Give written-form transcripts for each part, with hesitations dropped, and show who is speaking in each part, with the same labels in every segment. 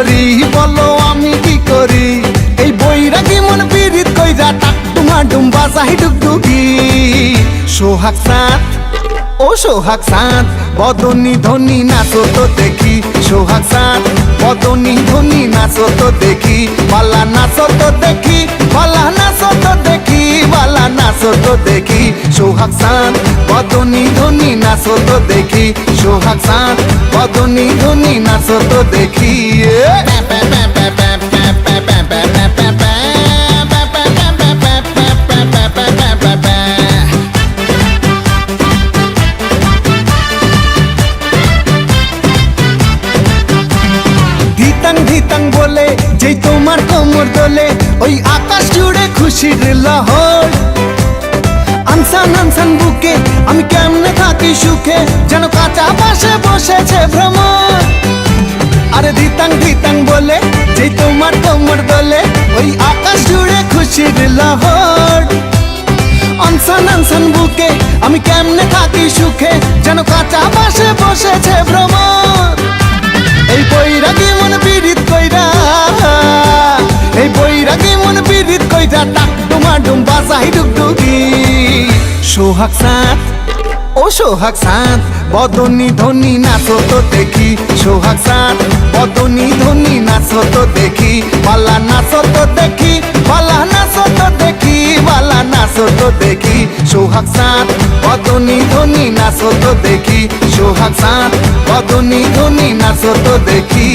Speaker 1: করি বলো আমি কি করি এই বৈরাগী মন পীড়িত কইরা টাক ডুমা ডুম বাজাই ডুগডুগি সোহাগ চাঁদ ও সোহাগ চাঁদ বদনী ধ্বনি নাচো তো দেখি সোহাগ চাঁদ বদনী ধ্বনি নাচো তো দেখি বালা নাচো তো দেখি বালা নাচো তো দেখি বালা নাচো তো দেখি সোহাগ চাঁদ বদনী ধ্বনি নাচো তো দেখি সোহাগ চাঁদ বদনী ধ্বনি নাচো তো দেখি ধিতাং বলে যেই তোমার কোমর দোলে ওই আকাশ জুড়ে খুশির লহর আনসান আনসান বুকে আমি কেমনে থাকি সুখে যেন কাঁচা পাশে বসেছে ভ্রমর আরে ধিতাং বলে যেই তোমার কোমর দোলে ওই আকাশ জুড়ে খুশির লহর আনসান আনসান বুকে আমি কেমনে থাকি সুখে যেন কাঁচা পাশে বসেছে ভ্রমর এই বৈরাগী মন পীড়িত কইরা এই বৈরাগী মন পীড়িত কইরা টাক ডুমা ডুম বাজাই ডুগডুগি সোহাগ চাঁদ ও সোহাগ চাঁদ বদনী ধ্বনি নাচো তো দেখি সোহাগ চাঁদ বদনী ধ্বনি নাচো তো দেখি বালা নাচো তো দেখি বালা নাচো তো দেখি বালা নাচো তো দেখি সোহাগ চাঁদ বদনী ধ্বনি নাচো তো দেখি সোহাগ চাঁদ বদনী ধ্বনি নাচো তো দেখি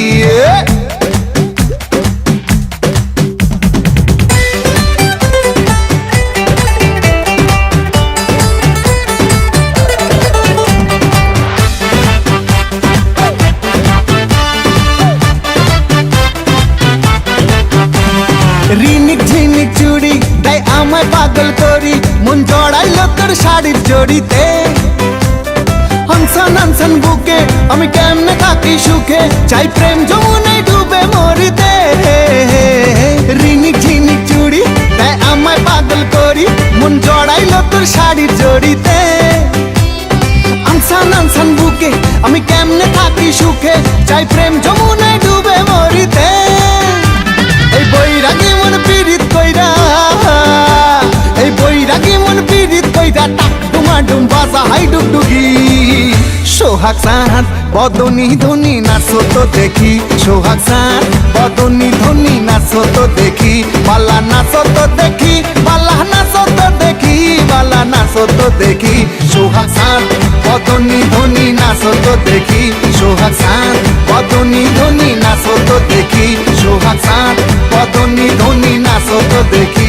Speaker 1: রিনিক ঝিনিক চুড়ি তাই আমায় পাগল করি মন জড়াইল তোর শাড়ির জড়িতে হানসান হানসান বুকে আমি কেমনে থাকি সুখে চাই প্রেম যমুনায় ডুবে মরিতে রিনিক ঝিনিক চুড়ি তাই আমায় পাগল করি মন জড়াইল তোর শাড়ির জড়িতে হানসান হানসান বুকে আমি কেমনে থাকি সুখে চাই প্রেম যমুনায় ডুবে মরিতে এই বৈরাগী মন পীড়িত কইরা এই বৈরাগী মন পীড়িত কইরা টাক ডুমা ডুম বাজাই ডুগডুগি সোহাগ চাঁদ বদনী ধ্বনি নাচো তো দেখি সোহাগ চাঁদ বদনী ধ্বনি নাচো তো দেখি বালা নাচো তো দেখি বালা নাচো তো দেখি বালা নাচো তো দেখি সোহাগ চাঁদ বদনী ধ্বনি নাচো তো দেখি সোহাগ চাঁদ বদনী ধ্বনি নাচো তো দেখি সোহাগ চাঁদ বদনী ধ্বনি নাচো তো দেখি